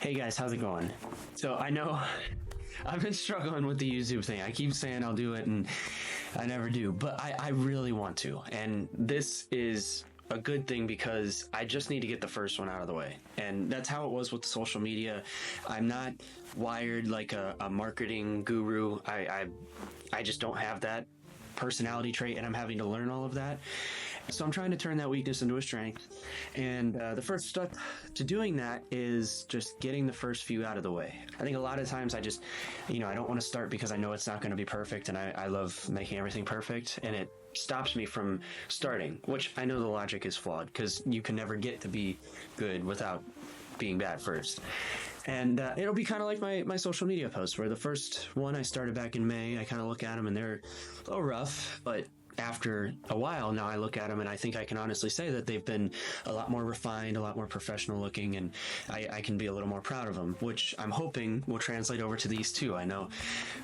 Hey guys, how's it going? So I know I've been struggling with the YouTube thing. I keep saying I'll do it and I never do, but I really want to. And this is a good thing because I just need to get the first one out of the way. And that's how it was with social media. I'm not wired like a marketing guru. I just don't have that personality trait, and I'm having to learn all of that. So I'm trying to turn that weakness into a strength. And the first step to doing that is just getting the first few out of the way. I think a lot of times I just, I don't want to start because I know it's not going to be perfect, and I love making everything perfect, and it stops me from starting, which I know the logic is flawed because you can never get to be good without being bad first. And it'll be kind of like my social media posts, where the first one I started back in May, I kind of look at them and they're a little rough, but after a while now I look at them and I think I can honestly say that they've been a lot more refined, a lot more professional looking, and I can be a little more proud of them, which I'm hoping will translate over to these too. I know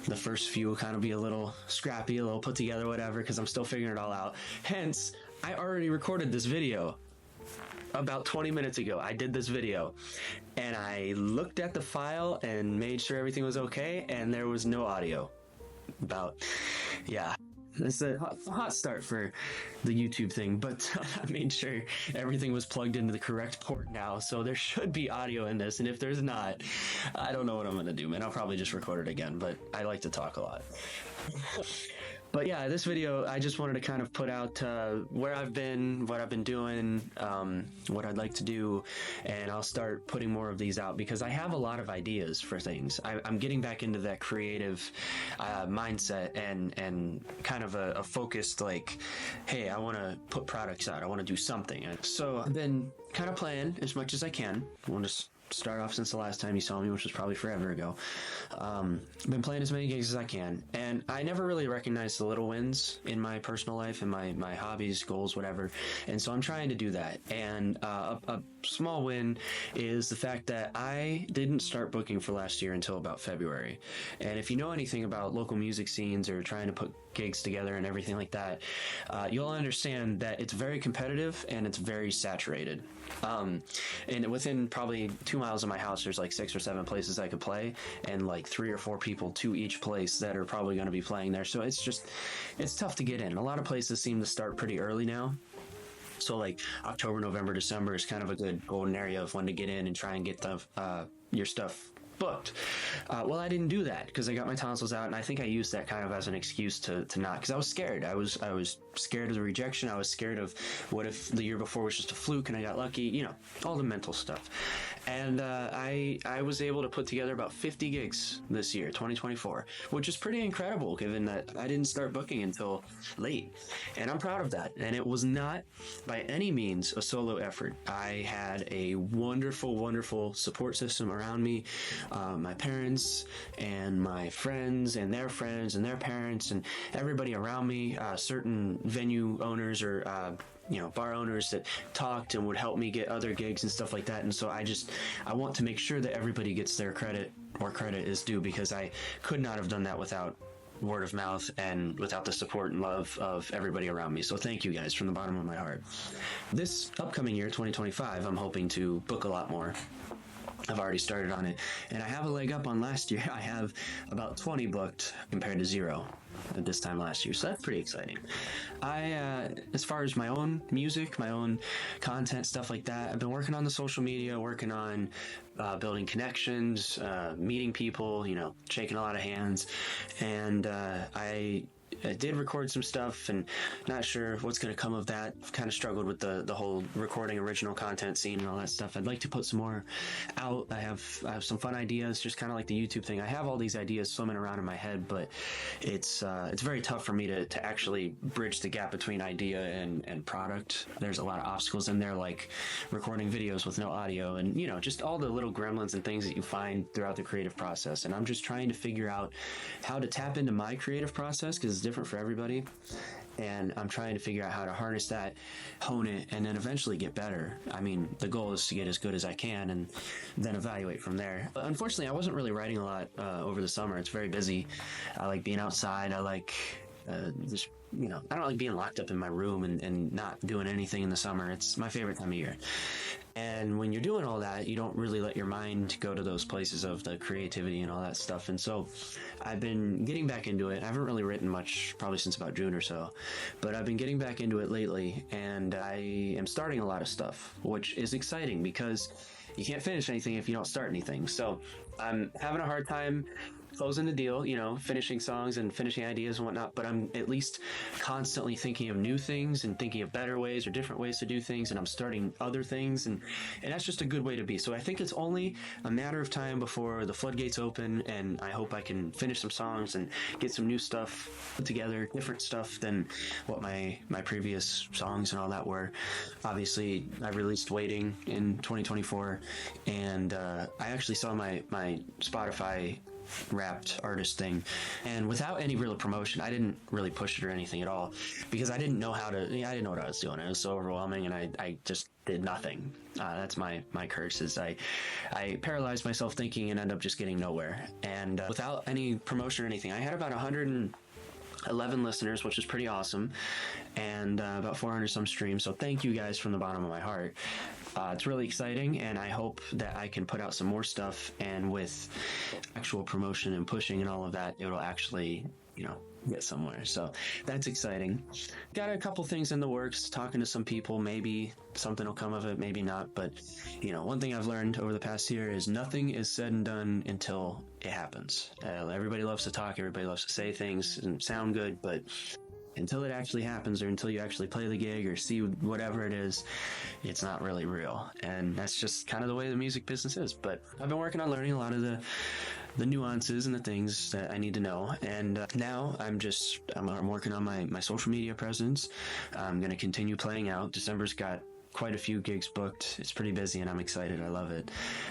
the first few will kind of be a little scrappy, a little put together, whatever, because I'm still figuring it all out. Hence, I already recorded this video. About 20 minutes ago, I did this video and I looked at the file and made sure everything was okay, and there was no audio. It's a hot start for the YouTube thing, but I made sure everything was plugged into the correct port now, so there should be audio in this, and if there's not, I don't know what I'm gonna do, man. I'll probably just record it again, but I like to talk a lot. But yeah, this video, I just wanted to kind of put out where I've been, what I've been doing, what I'd like to do, and I'll start putting more of these out because I have a lot of ideas for things. I'm getting back into that creative mindset and kind of a focused, like, hey, I want to put products out. I want to do something. So I've been kind of playing as much as I can. I want to start off since the last time you saw me, which was probably forever ago. Been playing as many gigs as I can, and I never really recognized the little wins in my personal life and my hobbies, goals, whatever, and so I'm trying to do that. And a small win is the fact that I didn't start booking for last year until about February. And if you know anything about local music scenes or trying to put gigs together and everything like that, you'll understand that it's very competitive and it's very saturated. And within probably 2 miles of my house, there's like 6 or 7 places I could play, and like 3 or 4 people to each place that are probably going to be playing there. So it's tough to get in. A lot of places seem to start pretty early now. So like October, November, December is kind of a good golden area of when to get in and try and get your stuff booked. Well, I didn't do that because I got my tonsils out, and I think I used that kind of as an excuse to not, because I was scared. I was scared of the rejection. I was scared of what if the year before was just a fluke and I got lucky, all the mental stuff. And I was able to put together about 50 gigs this year, 2024, which is pretty incredible given that I didn't start booking until late. And I'm proud of that. And it was not by any means a solo effort. I had a wonderful, wonderful support system around me. My parents and my friends and their parents and everybody around me, certain venue owners or bar owners that talked and would help me get other gigs and stuff like that. And so I want to make sure that everybody gets their credit where credit is due, because I could not have done that without word of mouth and without the support and love of everybody around me. So thank you guys from the bottom of my heart. This upcoming year, 2025, I'm hoping to book a lot more. I've already started on it, and I have a leg up on last year. I have about 20 booked compared to 0 at this time last year, so that's pretty exciting. As far as my own music, my own content, stuff like that, I've been working on the social media, working on building connections, meeting people, shaking a lot of hands, and I did record some stuff, and not sure what's going to come of that. I've kind of struggled with the whole recording original content scene and all that stuff. I'd like to put some more out. I have some fun ideas, just kind of like the YouTube thing. I have all these ideas swimming around in my head, but it's very tough for me to actually bridge the gap between idea and product. There's a lot of obstacles in there, like recording videos with no audio, and just all the little gremlins and things that you find throughout the creative process. And I'm just trying to figure out how to tap into my creative process, because it's different for everybody, and I'm trying to figure out how to harness that, hone it, and then eventually get better. I mean, the goal is to get as good as I can and then evaluate from there. But unfortunately, I wasn't really writing a lot over the summer. It's very busy. I like being outside. I like just, I don't like being locked up in my room and not doing anything in the summer. It's my favorite time of year. And when you're doing all that, you don't really let your mind go to those places of the creativity and all that stuff. And so I've been getting back into it. I haven't really written much probably since about June or so, but I've been getting back into it lately, and I am starting a lot of stuff, which is exciting because you can't finish anything if you don't start anything. So I'm having a hard time closing the deal, finishing songs and finishing ideas and whatnot, but I'm at least constantly thinking of new things and thinking of better ways or different ways to do things, and I'm starting other things, and that's just a good way to be. So I think it's only a matter of time before the floodgates open, and I hope I can finish some songs and get some new stuff put together, different stuff than what my previous songs and all that were. Obviously, I released Waiting in 2024, and I actually saw my Spotify Wrapped artist thing, and without any real promotion, I didn't really push it or anything at all, because I didn't know how to. I didn't know what I was doing. It was so overwhelming, and I just did nothing. That's my curse, is I paralyzed myself thinking and end up just getting nowhere. And without any promotion or anything, I had about 111 listeners, which is pretty awesome, and about 400 some streams. So thank you guys from the bottom of my heart. It's really exciting, and I hope that I can put out some more stuff, and with actual promotion and pushing and all of that, it'll actually, get somewhere. So that's exciting. Got a couple things in the works, talking to some people. Maybe something will come of it, maybe not. But, one thing I've learned over the past year is nothing is said and done until it happens. Everybody loves to talk. Everybody loves to say things and sound good, but until it actually happens, or until you actually play the gig or see whatever it is, it's not really real. And that's just kind of the way the music business is. But I've been working on learning a lot of the nuances and the things that I need to know. And now I'm working on my social media presence. I'm going to continue playing out. December's got quite a few gigs booked. It's pretty busy, and I'm excited. I love it.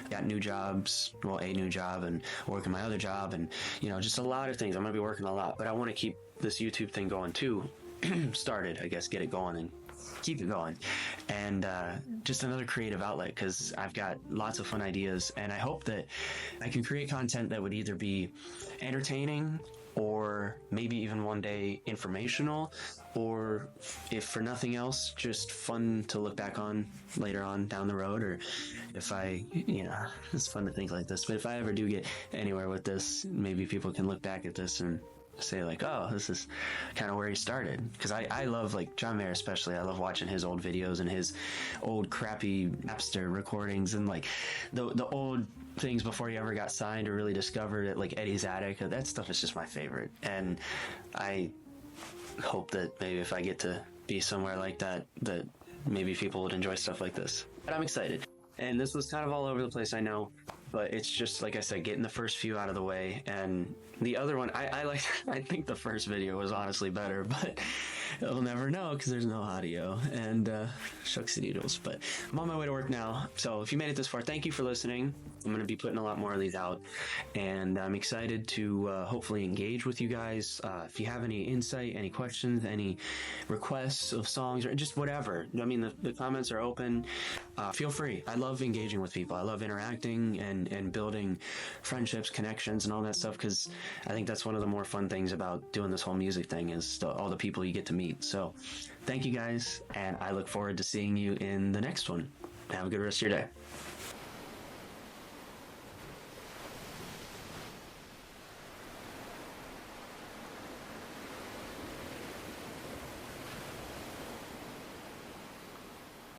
Got new jobs, a new job, and working my other job, and just a lot of things. I'm going to be working a lot, but I want to keep this YouTube thing going too. Started, I guess, get it going and keep it going. And just another creative outlet, because I've got lots of fun ideas, and I hope that I can create content that would either be entertaining, or maybe even one day informational, or if for nothing else, just fun to look back on later on down the road. Or if it's fun to think like this, but if I ever do get anywhere with this, maybe people can look back at this and say like, oh, this is kind of where he started. Because I love, like, John Mayer especially, I love watching his old videos and his old crappy Napster recordings, and like the old things before he ever got signed or really discovered at like Eddie's Attic. That stuff is just my favorite, and I hope that maybe if I get to be somewhere like that maybe people would enjoy stuff like this. But I'm excited, and this was kind of all over the place, I know, but it's just, like I said, getting the first few out of the way. And the other one, I think the first video was honestly better, but we'll never know because there's no audio, and shucks and doodles. But I'm on my way to work now, so if you made it this far, thank you for listening. I'm going to be putting a lot more of these out, and I'm excited to hopefully engage with you guys. If you have any insight, any questions, any requests of songs, or just whatever, I mean, the comments are open. Feel free. I love engaging with people. I love interacting and building friendships, connections, and all that stuff, because I think that's one of the more fun things about doing this whole music thing, is all the people you get to meet. So thank you guys, and I look forward to seeing you in the next one. Have a good rest of your day.